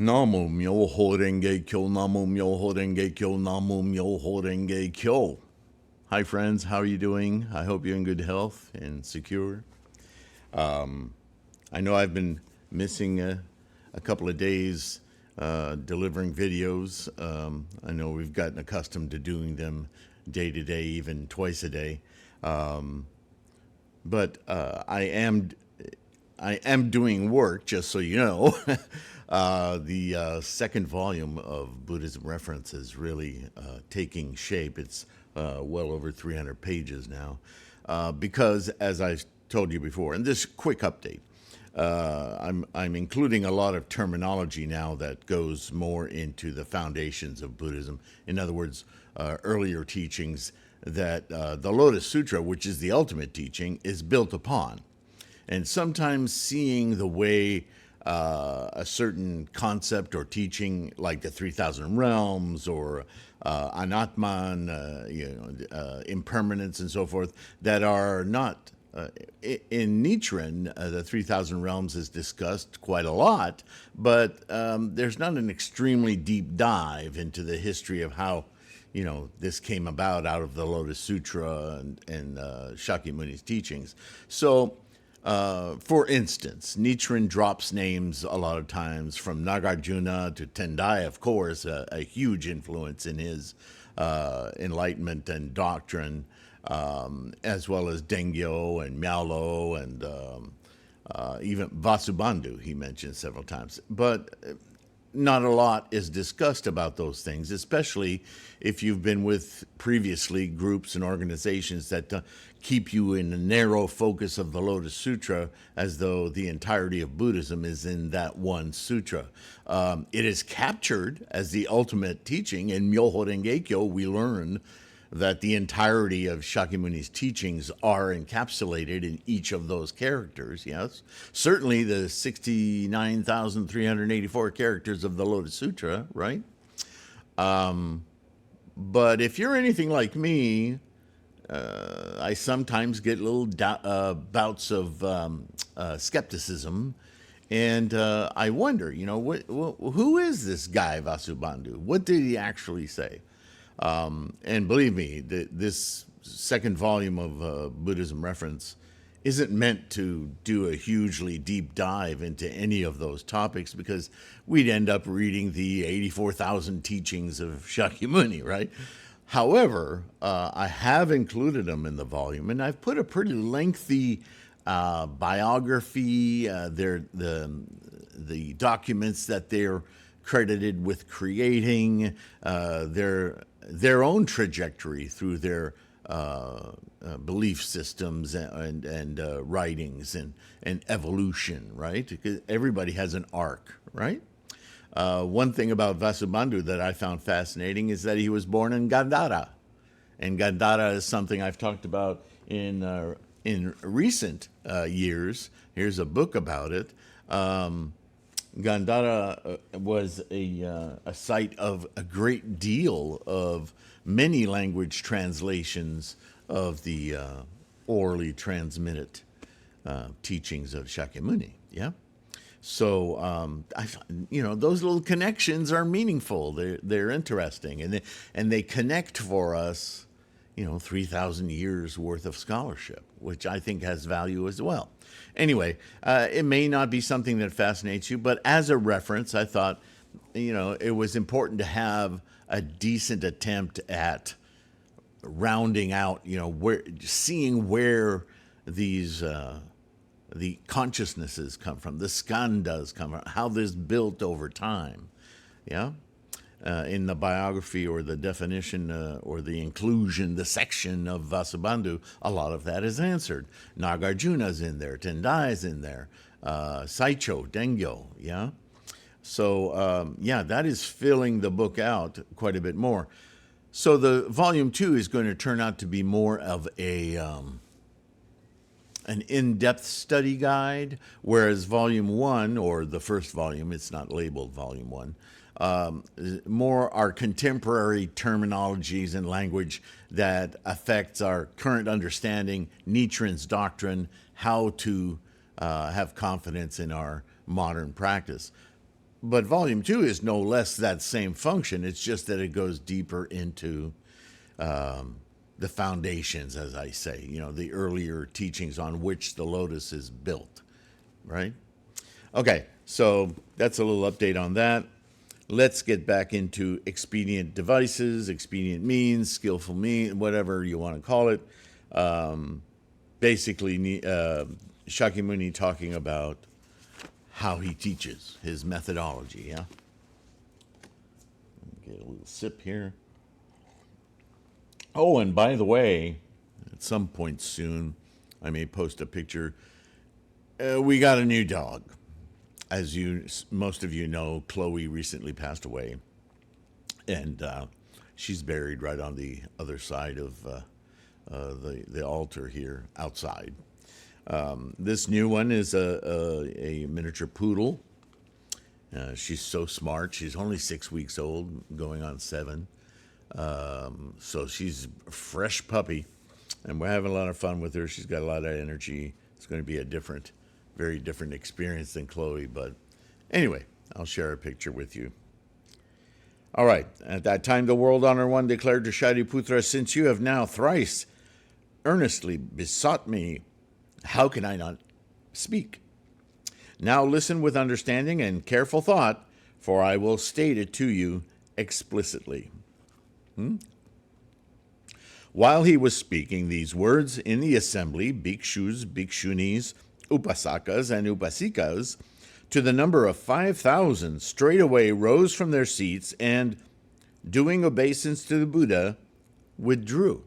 Namu Myoho Renge Kyo, Namu Myoho Renge Kyo, Namu Myoho Renge Kyo. Hi, friends. How are you doing? I hope you're in good health and secure. I know I've been missing a couple of days delivering videos. I know we've gotten accustomed to doing them day to day, even twice a day. But I am doing work, just so you know. The second volume of Buddhism Reference is really taking shape. It's well over 300 pages now. Because, as I've told you before, and this quick update, I'm including a lot of terminology now that goes more into the foundations of Buddhism. In other words, earlier teachings that the Lotus Sutra, which is the ultimate teaching, is built upon. And sometimes seeing the way a certain concept or teaching, like the 3,000 realms or anatman, impermanence and so forth, that are not in Nichiren, the 3,000 realms is discussed quite a lot, but there's not an extremely deep dive into the history of how this came about out of the Lotus Sutra and Shakyamuni's teachings. So, for instance, Nichiren drops names a lot of times from Nagarjuna to Tendai, of course, a huge influence in his enlightenment and doctrine, as well as Dengyo and Miaolo and even Vasubandhu he mentioned several times. But not a lot is discussed about those things, especially if you've been with previously groups and organizations that keep you in the narrow focus of the Lotus Sutra, as though the entirety of Buddhism is in that one sutra. It is captured as the ultimate teaching. In Myoho Renge Kyo, we learn that the entirety of Shakyamuni's teachings are encapsulated in each of those characters, yes. Certainly the 69,384 characters of the Lotus Sutra, right? But if you're anything like me, I sometimes get little bouts of skepticism, and I wonder, who is this guy Vasubandhu? What did he actually say? And believe me, this second volume of Buddhism Reference isn't meant to do a hugely deep dive into any of those topics, because we'd end up reading the 84,000 teachings of Shakyamuni, right? However, I have included them in the volume, and I've put a pretty lengthy biography, the documents that they're credited with creating, their own trajectory through their belief systems and writings and evolution, right? Because everybody has an arc, right? One thing about Vasubandhu that I found fascinating is that he was born in Gandhara. And Gandhara is something I've talked about in recent years. Here's a book about it. Gandhara was a site of a great deal of many language translations of the orally transmitted teachings of Shakyamuni. Yeah, so those little connections are meaningful. They're interesting, and they connect for us. 3,000 years worth of scholarship, which I think has value as well. Anyway, it may not be something that fascinates you, but as a reference, I thought, it was important to have a decent attempt at rounding out, seeing where these the consciousnesses come from, the skandhas come from, how this built over time. Yeah. In the biography or the definition or the inclusion, the section of Vasubandhu, a lot of that is answered. Nagarjuna's in there, Tendai's in there, Saicho, Dengyo, yeah? So, that is filling the book out quite a bit more. So the volume 2 is going to turn out to be more of an in-depth study guide, whereas volume 1, or the first volume, it's not labeled volume 1, more our contemporary terminologies and language that affects our current understanding, Nichiren's doctrine, how to have confidence in our modern practice. But volume 2 is no less that same function. It's just that it goes deeper into the foundations, as I say, the earlier teachings on which the lotus is built, right? Okay, so that's a little update on that. Let's get back into expedient devices, expedient means, skillful means, whatever you want to call it. Basically, Shakyamuni talking about how he teaches, his methodology, yeah? Get a little sip here. Oh, and by the way, at some point soon, I may post a picture. We got a new dog. As most of you know, Chloe recently passed away, and she's buried right on the other side of the altar here outside. This new one is a miniature poodle. She's so smart. She's only 6 weeks old, going on 7. So she's a fresh puppy, and we're having a lot of fun with her. She's got a lot of energy. It's going to be a very different experience than Chloe, but anyway, I'll share a picture with you. All right. At that time, the World Honor One declared to Shariputra, since you have now thrice earnestly besought me, how can I not speak? Now listen with understanding and careful thought, for I will state it to you explicitly. While he was speaking these words in the assembly, bhikshus, bhikshunis, upasakas, and upasikas, to the number of 5,000, straightway rose from their seats and, doing obeisance to the Buddha, withdrew.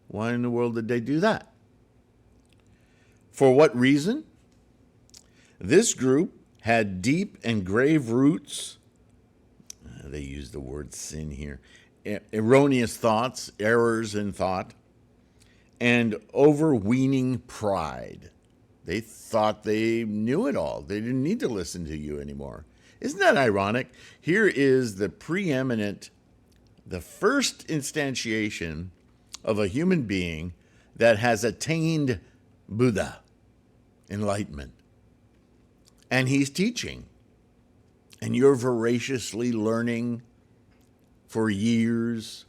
Why in the world did they do that? For what reason? This group had deep and grave roots. They use the word sin here. Erroneous thoughts, errors in thought, and overweening pride. They thought they knew it all. They didn't need to listen to you anymore. Isn't that ironic? Here is the first instantiation of a human being that has attained Buddha, enlightenment. And he's teaching. And you're voraciously learning for years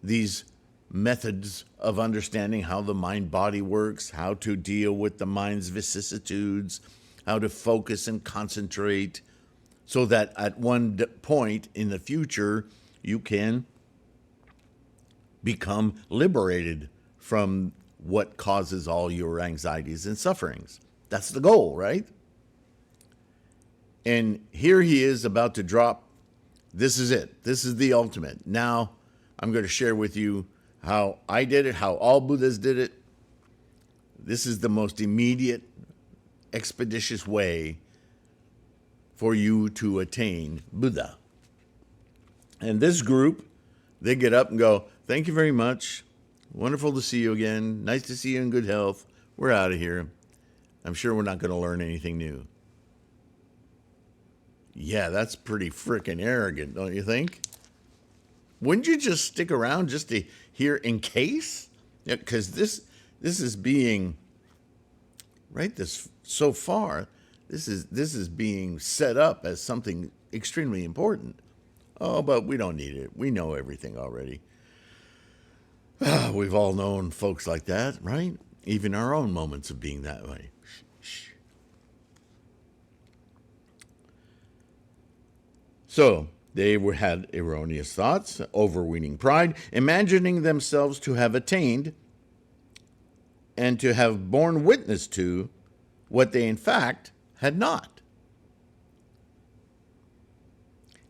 these methods of understanding how the mind-body works, how to deal with the mind's vicissitudes, how to focus and concentrate, so that at one point in the future, you can become liberated from what causes all your anxieties and sufferings. That's the goal, right? And here he is about to drop. This is it. This is the ultimate. Now, I'm going to share with you how I did it, how all Buddhas did it. This is the most immediate, expeditious way for you to attain Buddha. And this group, they get up and go, thank you very much. Wonderful to see you again. Nice to see you in good health. We're out of here. I'm sure we're not going to learn anything new. Yeah, that's pretty freaking arrogant, don't you think? Wouldn't you just stick around just to hear in case? Because this is being, right, so far, this is being set up as something extremely important. Oh, but we don't need it. We know everything already. We've all known folks like that, right? Even our own moments of being that way. Shh. So they had erroneous thoughts, overweening pride, imagining themselves to have attained and to have borne witness to what they in fact had not.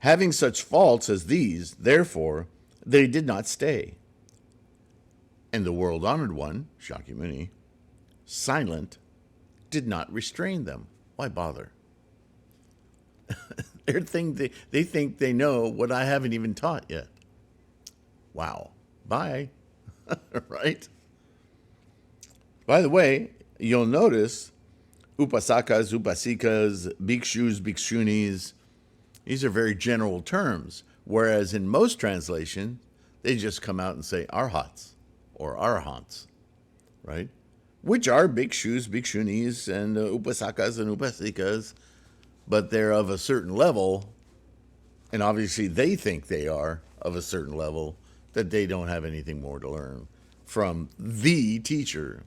Having such faults as these, therefore, they did not stay. And the world-honored one, Shakyamuni, silent, did not restrain them. Why bother? They think they know what I haven't even taught yet. Wow. Bye. Right? By the way, you'll notice upasakas, upasikas, bhikshus, bhikshunis, these are very general terms, whereas in most translations, they just come out and say arhats or arhants, right? Which are bhikshus, bhikshunis, and upasakas and upasikas, but they're of a certain level, and obviously they think they are of a certain level, that they don't have anything more to learn from the teacher.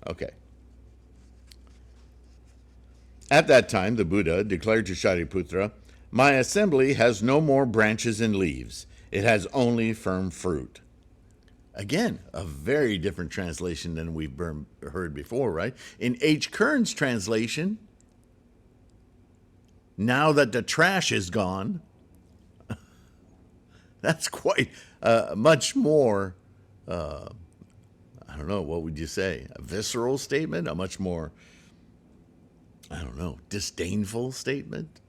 Okay. At that time, the Buddha declared to Shariputra, "My assembly has no more branches and leaves. It has only firm fruit." Again, a very different translation than we've heard before, right? In H. Kern's translation, now that the trash is gone, that's quite much more, I don't know, what would you say? A visceral statement? A much more, I don't know, disdainful statement?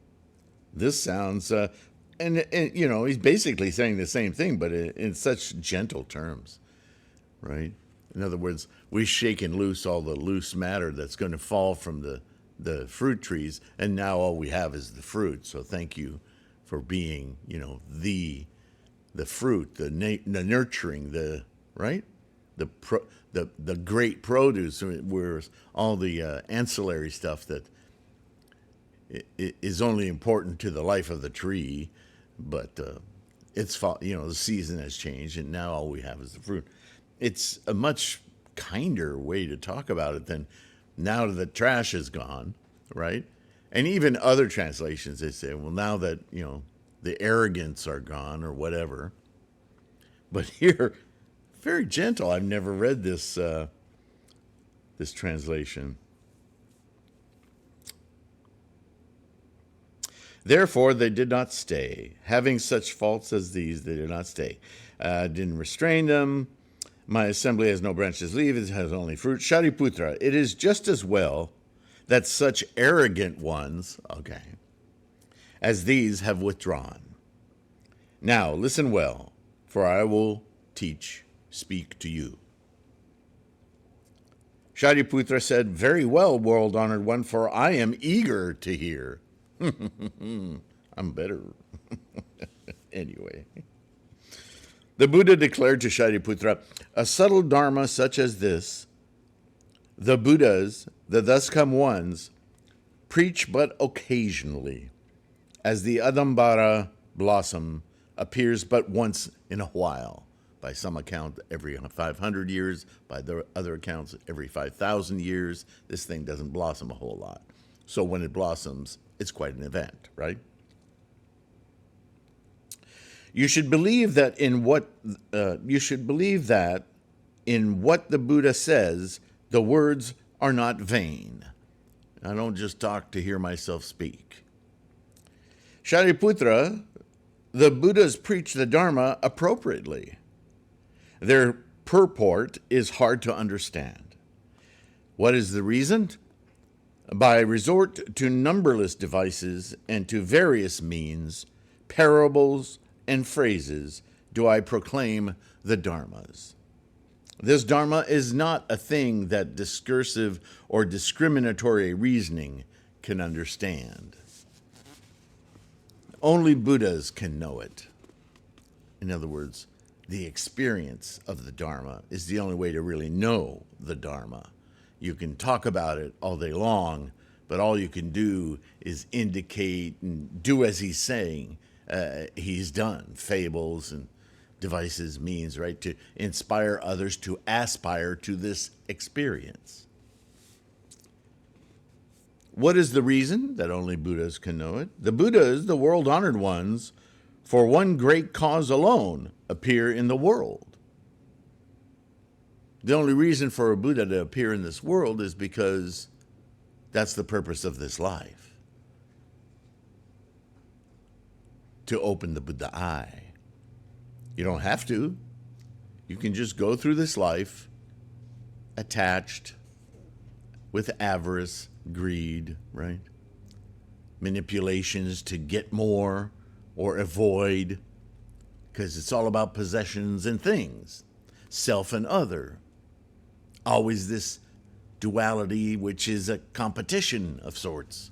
This sounds, and you know, he's basically saying the same thing, but in such gentle terms, right? In other words, we've shaken loose all the loose matter that's going to fall from the fruit trees, and now all we have is the fruit. So thank you for being, you know, the fruit, the nurturing, the right, the great produce, whereas all the ancillary stuff that is only important to the life of the tree, but it's, you know, the season has changed, and now all we have is the fruit. It's a much kinder way to talk about it than now that the trash is gone, right? And even other translations, they say, well, now that, you know, the arrogants are gone or whatever. But here, very gentle. I've never read this this translation. Therefore, they did not stay. Having such faults as these, they did not stay. Didn't restrain them. My assembly has no branches, leaves, it has only fruit. Shariputra, it is just as well that such arrogant ones, okay, as these have withdrawn. Now, listen well, for I will speak to you. Shariputra said, "Very well, world-honored one, for I am eager to hear." I'm better. Anyway. The Buddha declared to Shariputra, "A subtle dharma such as this, the Buddhas, the thus come ones, preach but occasionally, as the Adambara blossom appears but once in a while. By some account, every 500 years. By the other accounts, every 5,000 years. This thing doesn't blossom a whole lot. So when it blossoms, it's quite an event, right? You should believe that in what the Buddha says, the words are not vain. I don't just talk to hear myself speak. Shariputra, the Buddhas preach the Dharma appropriately. Their purport is hard to understand. What is the reason? By resort to numberless devices and to various means, parables, and phrases do I proclaim the dharmas. This dharma is not a thing that discursive or discriminatory reasoning can understand. Only Buddhas can know it. In other words, the experience of the dharma is the only way to really know the dharma. You can talk about it all day long, but all you can do is indicate and do as he's saying. He's done. Fables and devices means, right, to inspire others to aspire to this experience. What is the reason that only Buddhas can know it? The Buddhas, the world-honored ones, for one great cause alone, appear in the world. The only reason for a Buddha to appear in this world is because that's the purpose of this life. To open the Buddha eye. You don't have to. You can just go through this life attached with avarice, greed, right? Manipulations to get more or avoid, because it's all about possessions and things, self and other. Always this duality, which is a competition of sorts.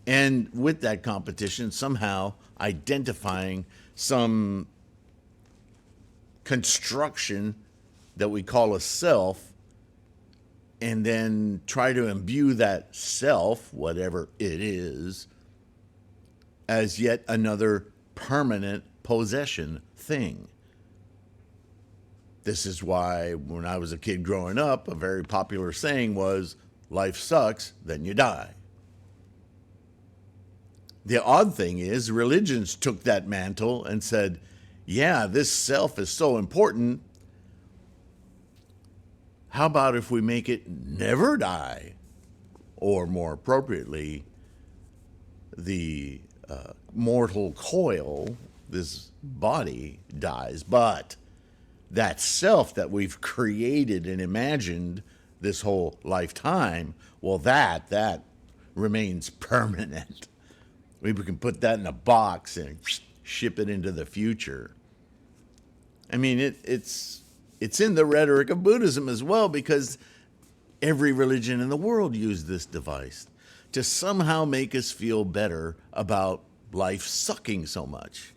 And with that competition, somehow identifying some construction that we call a self and then try to imbue that self, whatever it is, as yet another permanent possession thing. This is why when I was a kid growing up, a very popular saying was, life sucks, then you die. The odd thing is, religions took that mantle and said, yeah, this self is so important. How about if we make it never die? Or more appropriately, the mortal coil, this body, dies, but that self that we've created and imagined this whole lifetime, well, that remains permanent. We can put that in a box and ship it into the future. I mean, it's in the rhetoric of Buddhism as well, because every religion in the world used this device to somehow make us feel better about life sucking so much.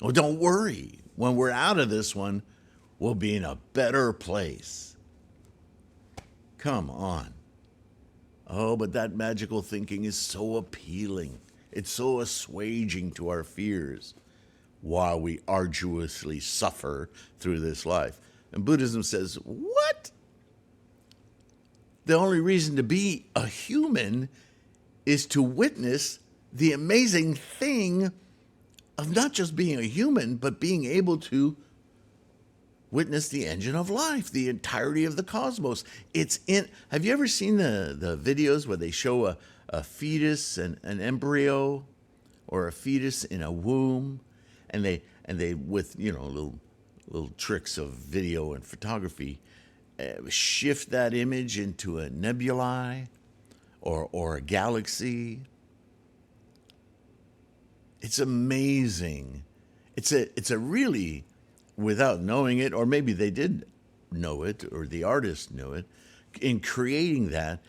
Well, don't worry. When we're out of this one, we'll be in a better place. Come on. Oh, but that magical thinking is so appealing. It's so assuaging to our fears while we arduously suffer through this life. And Buddhism says, what? The only reason to be a human is to witness the amazing thing of not just being a human, but being able to witness the engine of life, the entirety of the cosmos. Have you ever seen the videos where they show a fetus, an embryo, or a fetus in a womb, and they with little tricks of video and photography, shift that image into a nebulae or a galaxy. It's amazing. It's a really, without knowing it, or maybe they did know it, or the artist knew it, in creating that,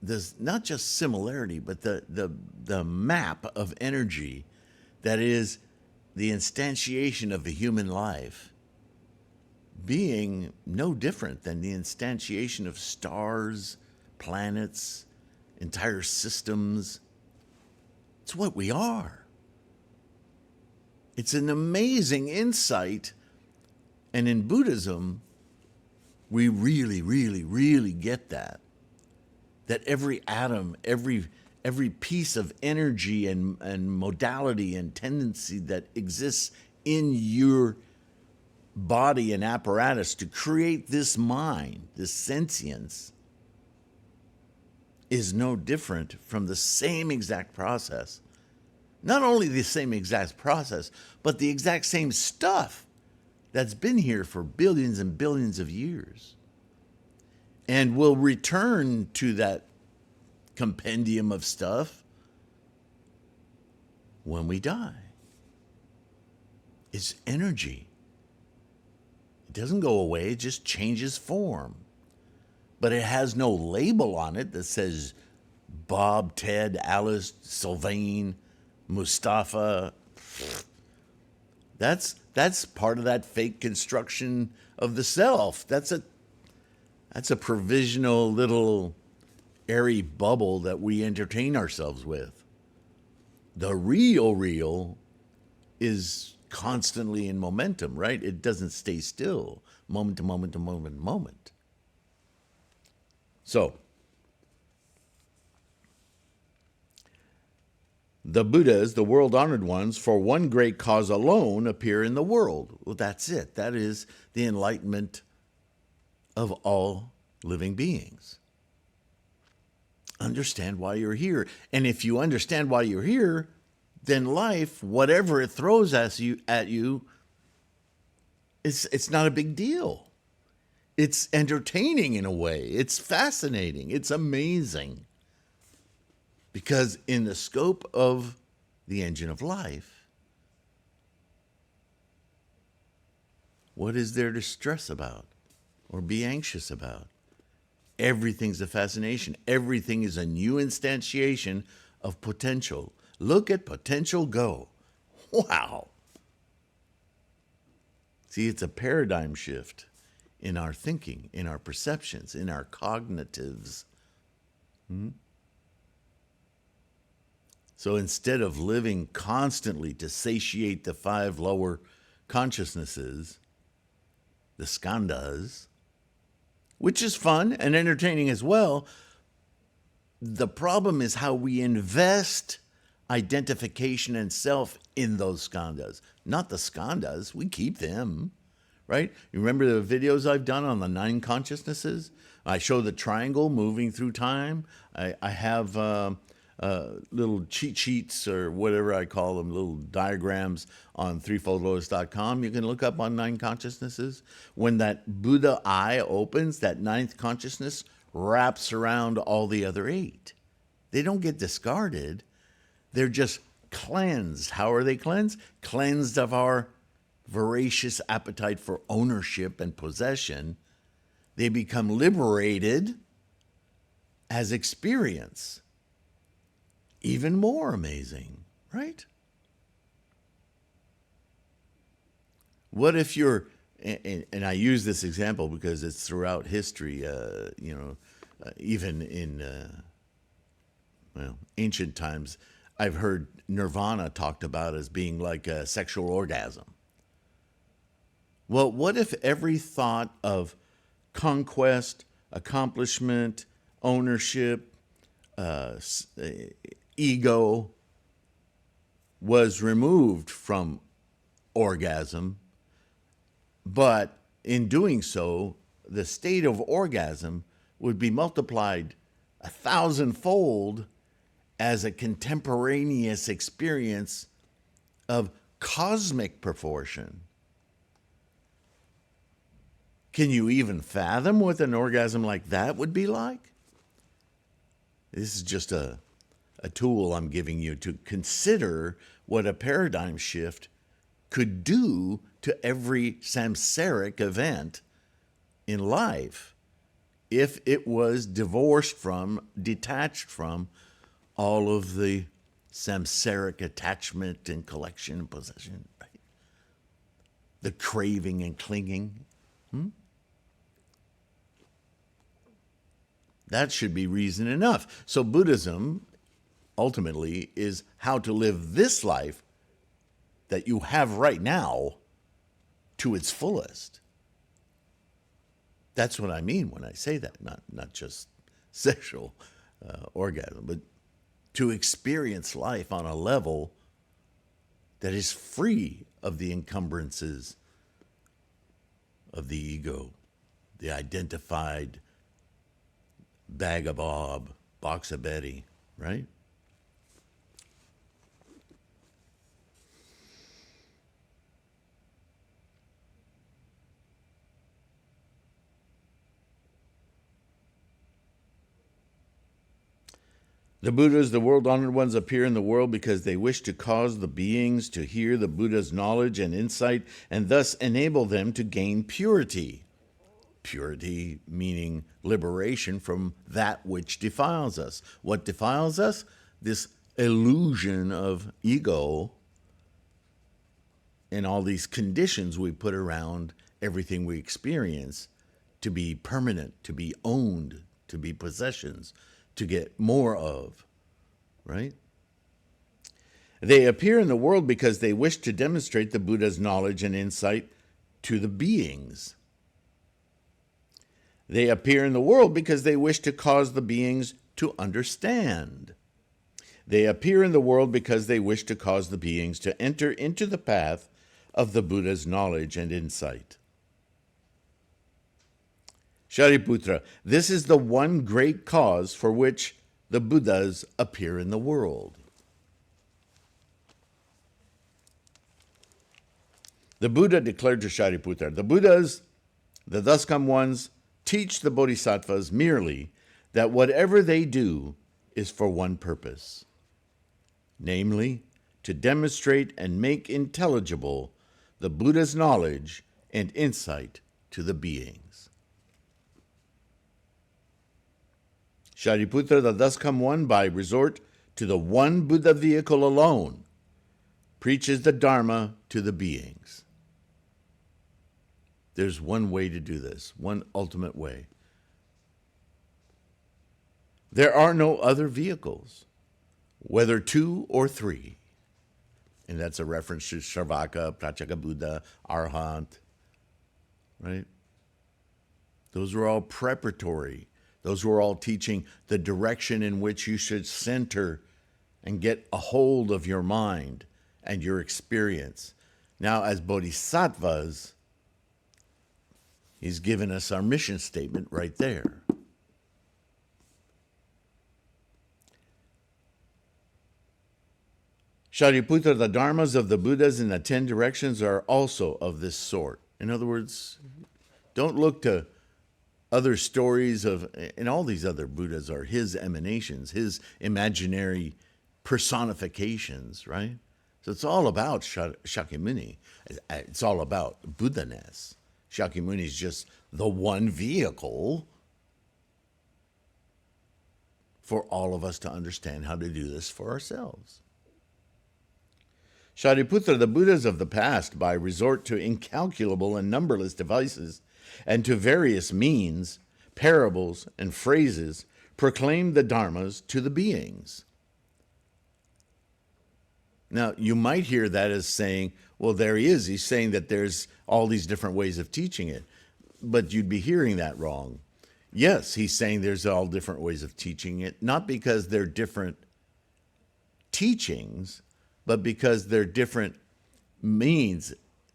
there's not just similarity, but the map of energy that is the instantiation of the human life being no different than the instantiation of stars, planets, entire systems. It's what we are. It's an amazing insight. And in Buddhism, we really, really, really get that. That every atom, every piece of energy and modality and tendency that exists in your body and apparatus to create this mind, this sentience, is no different from the same exact process. Not only the same exact process, but the exact same stuff that's been here for billions and billions of years. And will return to that compendium of stuff when we die. It's energy. It doesn't go away, it just changes form. But it has no label on it that says Bob, Ted, Alice, Sylvain, Mustafa. That's part of that fake construction of the self. That's a provisional little airy bubble that we entertain ourselves with. The real is constantly in momentum, right? It doesn't stay still, moment to moment to moment to moment. So, the Buddhas, the world-honored ones, for one great cause alone appear in the world. Well, that's it. That is the enlightenment of all living beings. Understand why you're here. And if you understand why you're here, then life, whatever it throws at you, it's not a big deal. It's entertaining in a way. It's fascinating. It's amazing. Because in the scope of the engine of life, what is there to stress about or be anxious about? Everything's a fascination. Everything is a new instantiation of potential. Look at potential go. Wow. See, it's a paradigm shift. in our thinking, in our perceptions, in our cognitives. So instead of living constantly to satiate the 5 lower consciousnesses, the skandhas, which is fun and entertaining as well, the problem is how we invest identification and self in those skandhas. Not the skandhas, we keep them, right? You remember the videos I've done on the 9 consciousnesses? I show the triangle moving through time. I have little cheat sheets or whatever I call them, little diagrams on threefoldlotus.com. You can look up on 9 consciousnesses. When that Buddha eye opens, that 9th consciousness wraps around all the other 8. They don't get discarded. They're just cleansed. How are they cleansed? Cleansed of our voracious appetite for ownership and possession. They become liberated as experience. Even more amazing, right? What if you're, and I use this example because it's throughout history, even in ancient times, I've heard nirvana talked about as being like a sexual orgasm. Well, what if every thought of conquest, accomplishment, ownership, ego was removed from orgasm, but in doing so, the state of orgasm would be multiplied 1,000-fold as a contemporaneous experience of cosmic proportion. Can you even fathom what an orgasm like that would be like? This is just a tool I'm giving you to consider what a paradigm shift could do to every samsaric event in life if it was divorced from, detached from all of the samsaric attachment and collection and possession, right? The craving and clinging. That should be reason enough. So Buddhism ultimately is how to live this life that you have right now to its fullest. That's what I mean when I say that, not just sexual orgasm, but to experience life on a level that is free of the encumbrances of the ego, the identified bag of Bob, box of Betty, right? The Buddhas, the world-honored ones, appear in the world because they wish to cause the beings to hear the Buddha's knowledge and insight and thus enable them to gain purity. Purity meaning liberation from that which defiles us. What defiles us? This illusion of ego and all these conditions we put around everything we experience to be permanent, to be owned, to be possessions, to get more of, right? They appear in the world because they wish to demonstrate the Buddha's knowledge and insight to the beings. They appear in the world because they wish to cause the beings to understand. They appear in the world because they wish to cause the beings to enter into the path of the Buddha's knowledge and insight. Shariputra, this is the one great cause for which the Buddhas appear in the world. The Buddha declared to Shariputra, the Buddhas, the thus come ones, teach the Bodhisattvas merely that whatever they do is for one purpose, namely, to demonstrate and make intelligible the Buddha's knowledge and insight to the beings. Shariputra, the thus come one, by resort to the one Buddha vehicle alone, preaches the Dharma to the beings. There's one way to do this, one ultimate way. There are no other vehicles, whether two or three. And that's a reference to Sravaka, Pratyeka Buddha, Arhat, right? Those were all preparatory. Those were all teaching the direction in which you should center and get a hold of your mind and your experience. Now, as Bodhisattvas, he's given us our mission statement right there. Shariputra, the dharmas of the Buddhas in the 10 directions are also of this sort. In other words, don't look to other stories of, and all these other Buddhas are his emanations, his imaginary personifications, right? So it's all about Shakyamuni. It's all about Buddha-ness. Shakyamuni is just the one vehicle for all of us to understand how to do this for ourselves. Shariputra, the Buddhas of the past, by resort to incalculable and numberless devices and to various means, parables, and phrases, proclaimed the dharmas to the beings. Now, you might hear that as saying, well, there he is. He's saying that there's all these different ways of teaching it. But you'd be hearing that wrong. Yes, he's saying there's all different ways of teaching it, not because they're different teachings, but because they're different means,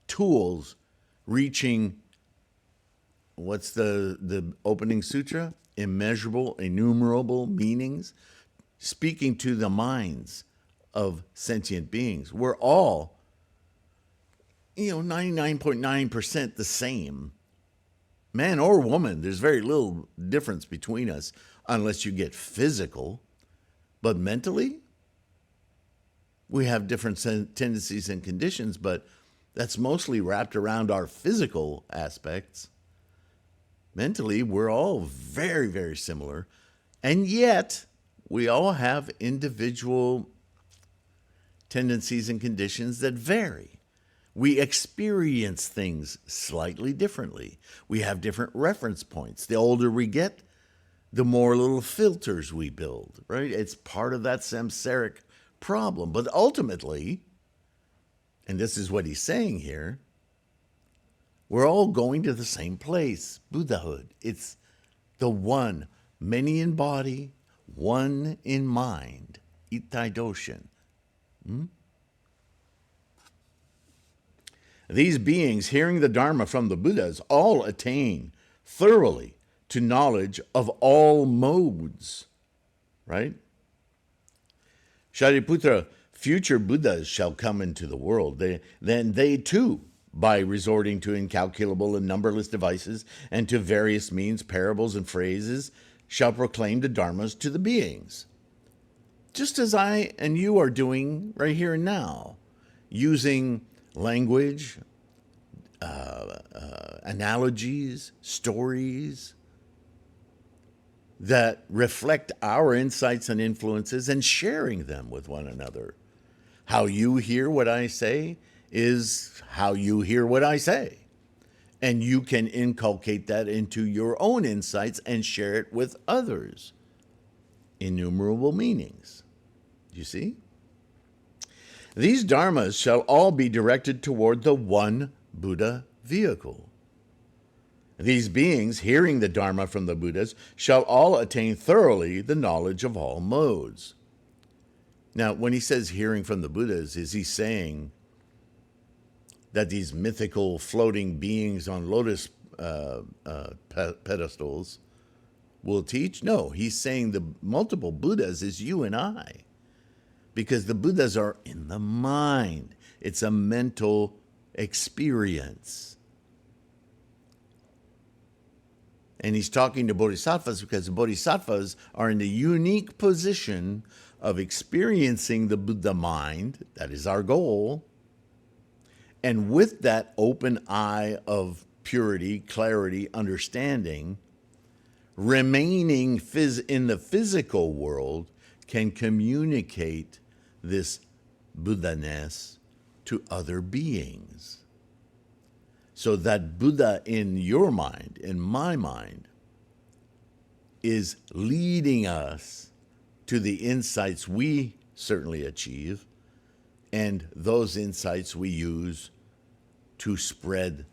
tools, reaching, what's the opening sutra? Immeasurable, innumerable meanings, speaking to the minds of sentient beings. We're all, 99.9% the same. Man or woman, there's very little difference between us unless you get physical. But mentally, we have different tendencies and conditions, but that's mostly wrapped around our physical aspects. Mentally, we're all very, very similar. And yet, we all have individual tendencies and conditions that vary. We experience things slightly differently. We have different reference points. The older we get, the more little filters we build, right? It's part of that samsaric problem. But ultimately, and this is what he's saying here, we're all going to the same place, Buddhahood. It's the one, many in body, one in mind, Itai Doshin. These beings, hearing the Dharma from the Buddhas, all attain thoroughly to knowledge of all modes, right? Shariputra, future Buddhas shall come into the world. Then they too, by resorting to incalculable and numberless devices and to various means, parables, and phrases, shall proclaim the dharmas to the beings. Just as I and you are doing right here and now, using language, analogies, stories that reflect our insights and influences and sharing them with one another. How you hear what I say is how you hear what I say. And you can inculcate that into your own insights and share it with others. Innumerable meanings. You see? These dharmas shall all be directed toward the one Buddha vehicle. These beings, hearing the Dharma from the Buddhas, shall all attain thoroughly the knowledge of all modes. Now, when he says hearing from the Buddhas, is he saying that these mythical floating beings on lotus pedestals will teach? No, he's saying the multiple Buddhas is you and I, because the Buddhas are in the mind. It's a mental experience. And he's talking to bodhisattvas because the bodhisattvas are in the unique position of experiencing the Buddha mind. That is our goal. And with that open eye of purity, clarity, understanding, remaining in the physical world can communicate this Buddha-ness to other beings. So that Buddha in your mind, in my mind, is leading us to the insights we certainly achieve, and those insights we use to spread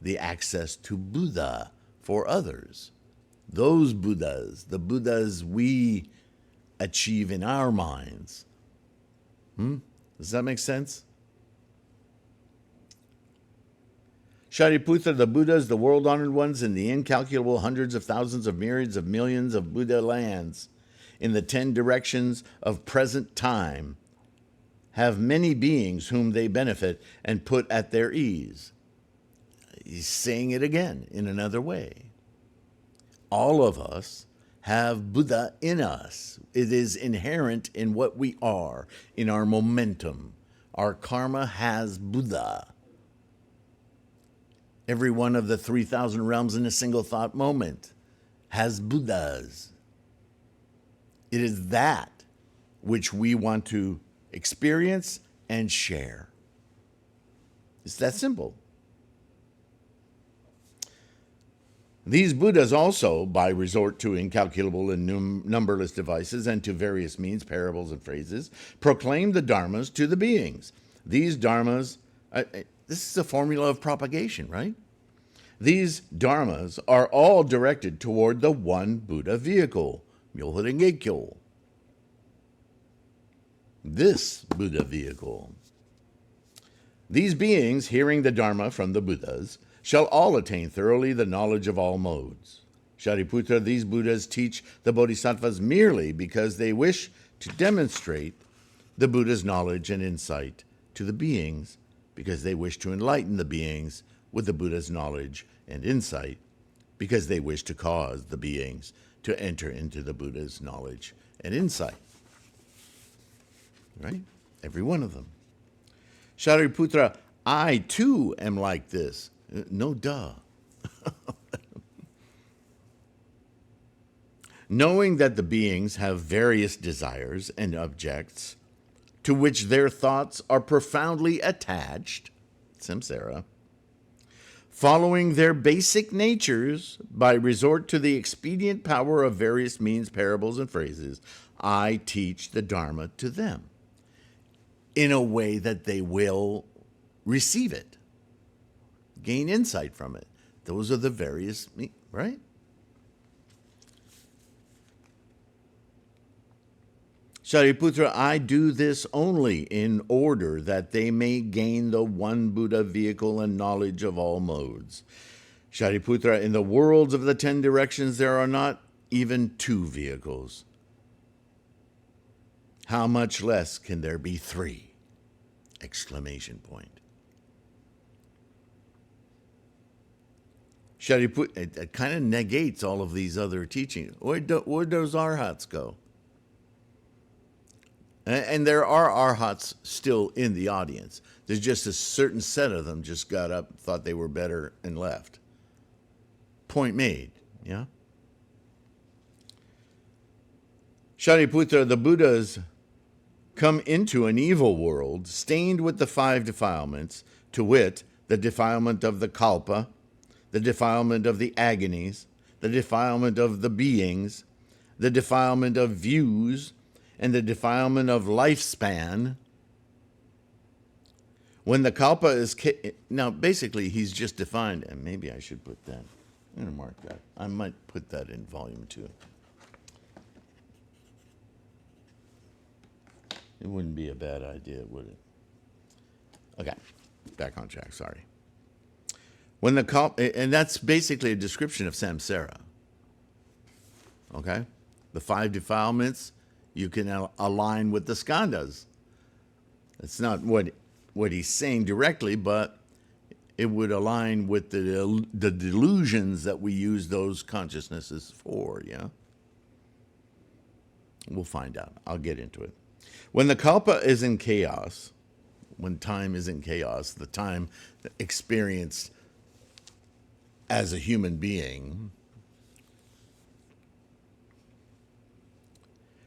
the access to Buddha for others. Those Buddhas, the Buddhas we achieve in our minds. Does that make sense? Shariputra, the Buddhas, the world-honored ones, in the incalculable hundreds of thousands of myriads of millions of Buddha lands, in the 10 directions of present time, have many beings whom they benefit and put at their ease. He's saying it again in another way. All of us have Buddha in us. It is inherent in what we are, in our momentum. Our karma has Buddha. Every one of the 3,000 realms in a single thought moment has Buddhas. It is that which we want to experience and share. It's that simple. These Buddhas also, by resort to incalculable and numberless devices and to various means, parables, and phrases, proclaim the dharmas to the beings. These dharmas, this is a formula of propagation, right? These dharmas are all directed toward the one Buddha vehicle, Myoho Renge Kyo. This Buddha vehicle. These beings, hearing the Dharma from the Buddhas, shall all attain thoroughly the knowledge of all modes. Shariputra, these Buddhas teach the Bodhisattvas merely because they wish to demonstrate the Buddha's knowledge and insight to the beings, because they wish to enlighten the beings with the Buddha's knowledge and insight, because they wish to cause the beings to enter into the Buddha's knowledge and insight. Right? Every one of them. Shariputra, I too am like this. No duh. Knowing that the beings have various desires and objects to which their thoughts are profoundly attached, samsara, following their basic natures by resort to the expedient power of various means, parables, and phrases, I teach the Dharma to them in a way that they will receive it, gain insight from it. Those are the various, right? Shariputra, I do this only in order that they may gain the one Buddha vehicle and knowledge of all modes. Shariputra, in the worlds of the 10 directions, there are not even 2 vehicles. How much less can there be 3? Exclamation point. Shariputra, it kind of negates all of these other teachings. Where'd those arhats go? And there are arhats still in the audience. There's just a certain set of them just got up, thought they were better, and left. Point made, yeah? Shariputra, the Buddhas come into an evil world stained with the 5 defilements, to wit, the defilement of the kalpa, the defilement of the agonies, the defilement of the beings, the defilement of views, and the defilement of lifespan. When the kalpa is... Now, basically, he's just defined, and maybe I should put that. I'm going to mark that. I might put that in volume 2. It wouldn't be a bad idea, would it? Okay, back on track, sorry. When the kalpa... And that's basically a description of samsara. Okay? The 5 defilements... You can align with the skandhas. It's not what he's saying directly, but it would align with the delusions that we use those consciousnesses for, yeah? We'll find out. I'll get into it. When the kalpa is in chaos, when time is in chaos, the time experienced as a human being...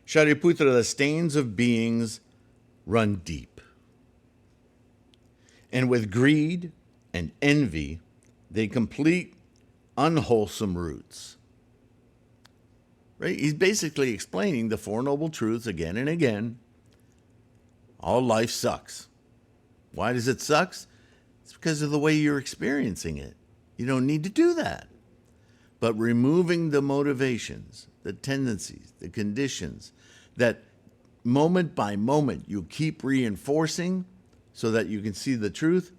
Shariputra, the stains of beings run deep. And with greed, and envy, they complete unwholesome roots. Right? He's basically explaining the Four Noble Truths again and again. All life sucks. Why does it suck? It's because of the way you're experiencing it. You don't need to do that. But removing the motivations, the tendencies, the conditions that moment by moment you keep reinforcing so that you can see the truth,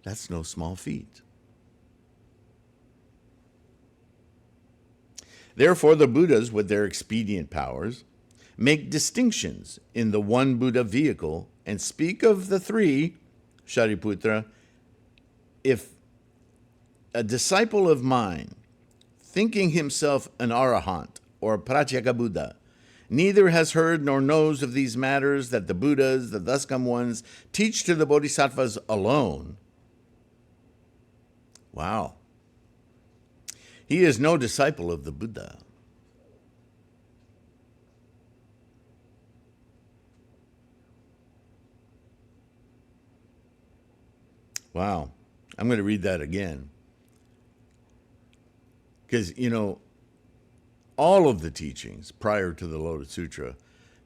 that's no small feat. Therefore, the Buddhas, with their expedient powers, make distinctions in the one Buddha vehicle and speak of the three, Shariputra. If a disciple of mine, thinking himself an arahant or pratyeka Buddha, neither has heard nor knows of these matters that the Buddhas, the thus come ones, teach to the Bodhisattvas alone. Wow. He is no disciple of the Buddha. Wow. I'm going to read that again. Because, all of the teachings prior to the Lotus Sutra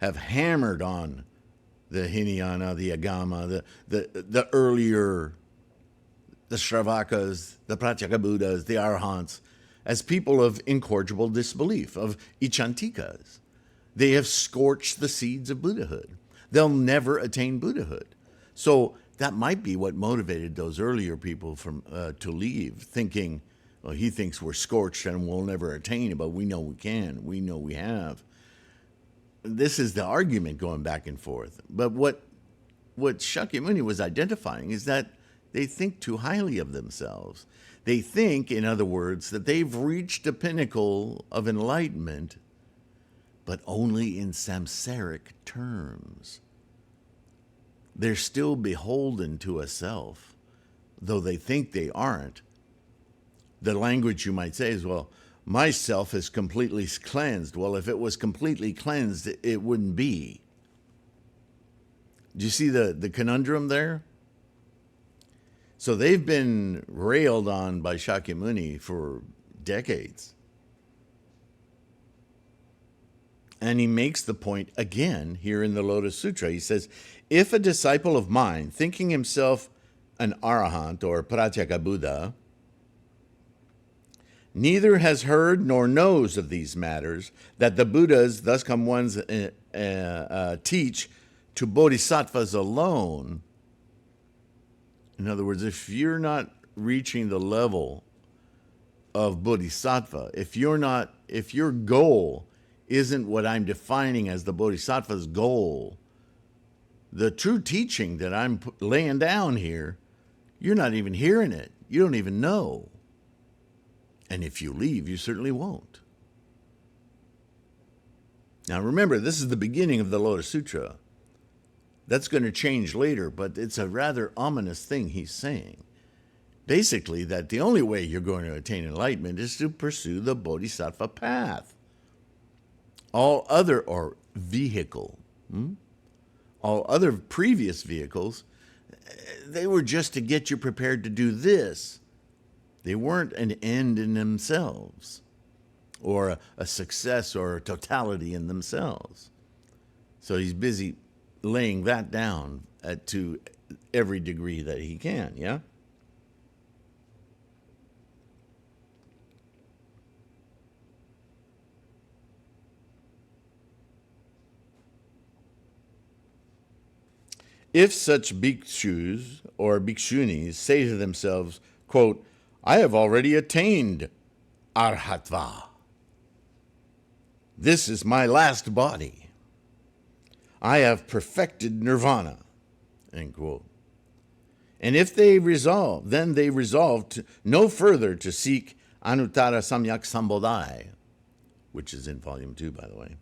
have hammered on the Hinayana, the Agama, the earlier, the Shravakas, the Pratyeka Buddhas, the Arahants, as people of incorrigible disbelief, of Ichantikas. They have scorched the seeds of Buddhahood. They'll never attain Buddhahood. So that might be what motivated those earlier people to leave, thinking, well, he thinks we're scorched and we'll never attain it, but we know we can. We know we have. This is the argument going back and forth. But what Shakyamuni was identifying is that they think too highly of themselves. They think, in other words, that they've reached the pinnacle of enlightenment, but only in samsaric terms. They're still beholden to a self, though they think they aren't. The language you might say is, well, my self is completely cleansed. Well, if it was completely cleansed, it wouldn't be. Do you see the conundrum there? So they've been railed on by Shakyamuni for decades. And he makes the point again here in the Lotus Sutra. He says, if a disciple of mine, thinking himself an arahant or pratyeka Buddha, neither has heard nor knows of these matters that the Buddhas, thus come ones, teach to bodhisattvas alone. In other words, if you're not reaching the level of bodhisattva, if your goal isn't what I'm defining as the bodhisattva's goal, the true teaching that I'm laying down here, you're not even hearing it. You don't even know. And if you leave, you certainly won't. Now remember, this is the beginning of the Lotus Sutra. That's going to change later, but it's a rather ominous thing he's saying. Basically, that the only way you're going to attain enlightenment is to pursue the bodhisattva path. All other, or vehicle, all other previous vehicles, they were just to get you prepared to do this. They weren't an end in themselves, or a success or a totality in themselves. So he's busy laying that down to every degree that he can, yeah? If such bhikshus or bhikshunis say to themselves, quote, I have already attained arhatva. This is my last body. I have perfected nirvana, end quote. And if they resolve, then they resolve to no further to seek anuttara samyak sambodhi, which is in volume 2, by the way.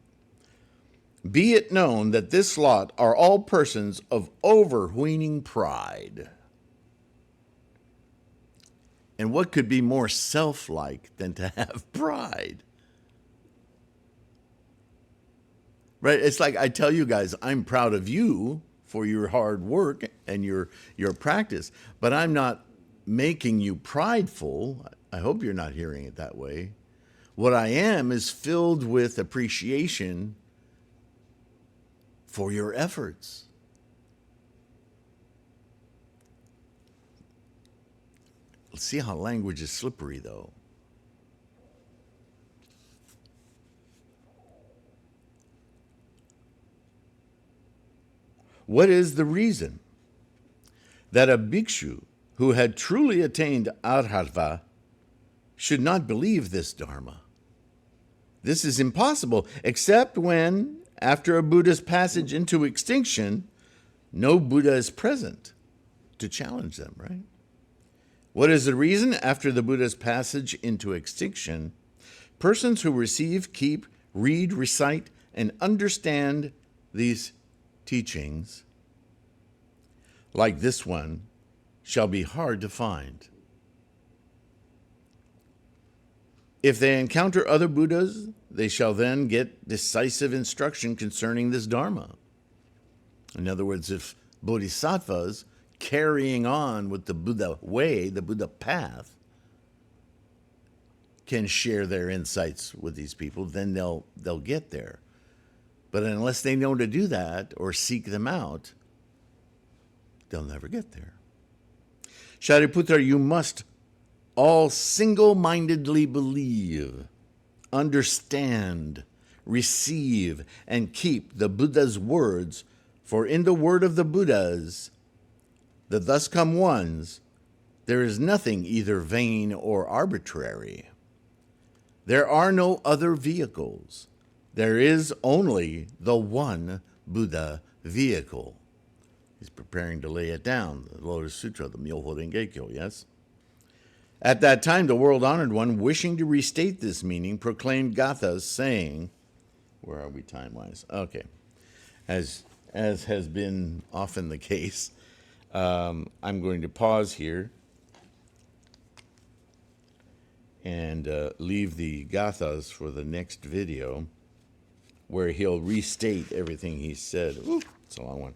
Be it known that this lot are all persons of overweening pride. And what could be more self-like than to have pride? Right? It's like I tell you guys, I'm proud of you for your hard work and your practice, but I'm not making you prideful. I hope you're not hearing it that way. What I am is filled with appreciation for your efforts. Let's see how language is slippery, though. What is the reason that a bhikshu who had truly attained arhatva should not believe this dharma? This is impossible, except when, after a Buddha's passage into extinction, no Buddha is present to challenge them, right? What is the reason? After the Buddha's passage into extinction, persons who receive, keep, read, recite, and understand these teachings, like this one, shall be hard to find. If they encounter other Buddhas, they shall then get decisive instruction concerning this Dharma. In other words, if Bodhisattvas carrying on with the Buddha way, the Buddha path, can share their insights with these people, then they'll get there. But unless they know to do that or seek them out, they'll never get there. Shariputra, you must all single-mindedly believe, understand, receive, and keep the Buddha's words, for in the word of the Buddhas, the thus come ones, there is nothing either vain or arbitrary. There are no other vehicles. There is only the one Buddha vehicle. He's preparing to lay it down, the Lotus Sutra, the Myoho Renge-kyo, yes? At that time, the world-honored one, wishing to restate this meaning, proclaimed gathas, saying, where are we time-wise? Okay. As has been often the case, I'm going to pause here and leave the gathas for the next video, where he'll restate everything he said. Ooh, it's a long one.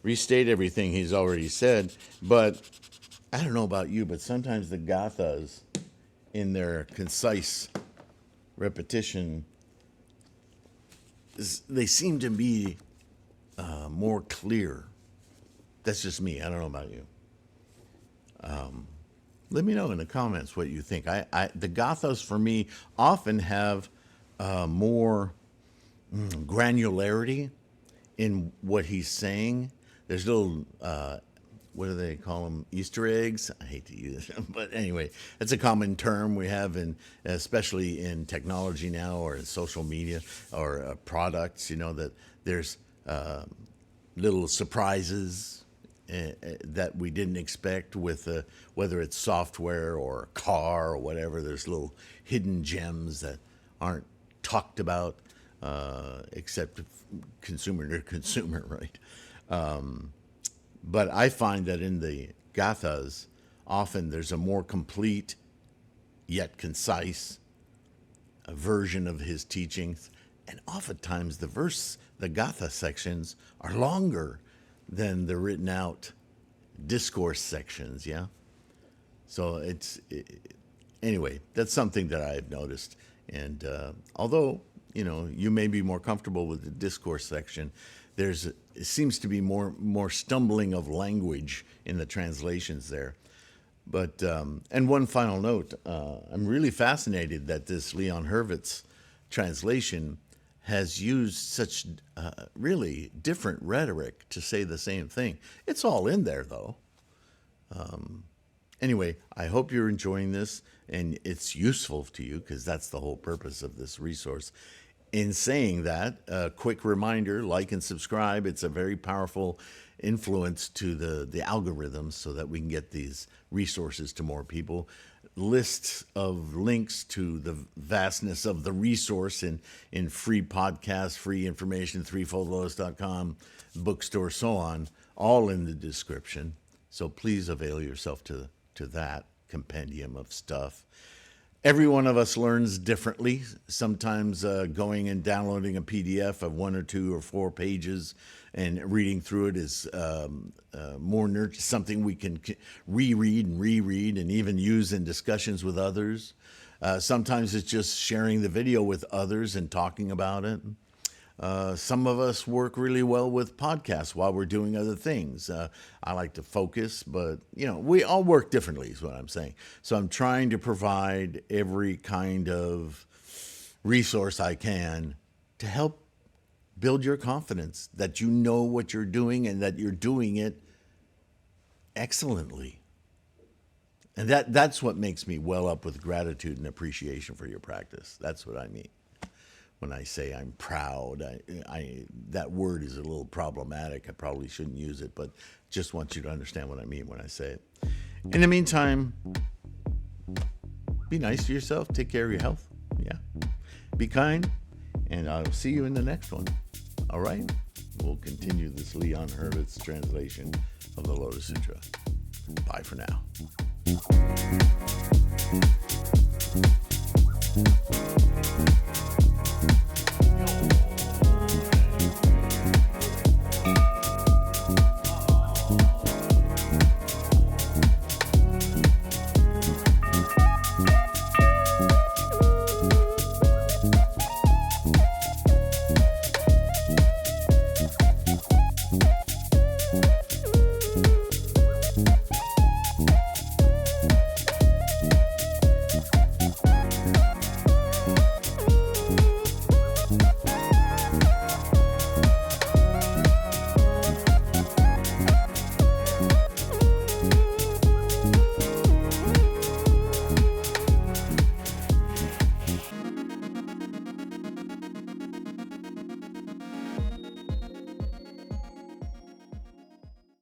Restate everything he's already said, but I don't know about you, but sometimes the gathas, in their concise repetition, they seem to be more clear. That's just me. I don't know about you. Let me know in the comments what you think. The gathas, for me, often have more granularity in what he's saying. There's little, what do they call them, Easter eggs? I hate to use them, but anyway, that's a common term we have, especially in technology now, or in social media, or products, that there's little surprises that we didn't expect with whether it's software or a car or whatever. There's little hidden gems that aren't talked about except consumer to consumer, right? But I find that in the gathas, often there's a more complete yet concise version of his teachings, and oftentimes the gatha sections are longer than the written out discourse sections, yeah? So anyway, that's something that I've noticed. And although, you may be more comfortable with the discourse section, it seems to be more stumbling of language in the translations there. But, and one final note, I'm really fascinated that this Leon Hurvitz translation has used such really different rhetoric to say the same thing. It's all in there, though. Anyway, I hope you're enjoying this and it's useful to you, because that's the whole purpose of this resource. In saying that, a quick reminder, like and subscribe. It's a very powerful influence to the algorithms so that we can get these resources to more people. Lists of links to the vastness of the resource in free podcasts, free information, threefoldlotus.com, bookstore, so on, all in the description. So please avail yourself to that compendium of stuff. Every one of us learns differently. Sometimes going and downloading a PDF of 1 or 2 or 4 pages and reading through it is something we can reread and even use in discussions with others. Sometimes it's just sharing the video with others and talking about it. Some of us work really well with podcasts while we're doing other things. I like to focus, but we all work differently is what I'm saying. So I'm trying to provide every kind of resource I can to help build your confidence that you know what you're doing and that you're doing it excellently. And that's what makes me well up with gratitude and appreciation for your practice. That's what I mean. When I say I'm proud, that word is a little problematic. I probably shouldn't use it, but just want you to understand what I mean when I say it. In the meantime, be nice to yourself. Take care of your health. Yeah. Be kind. And I'll see you in the next one. All right? We'll continue this Leon Hurvitz translation of the Lotus Sutra. Bye for now.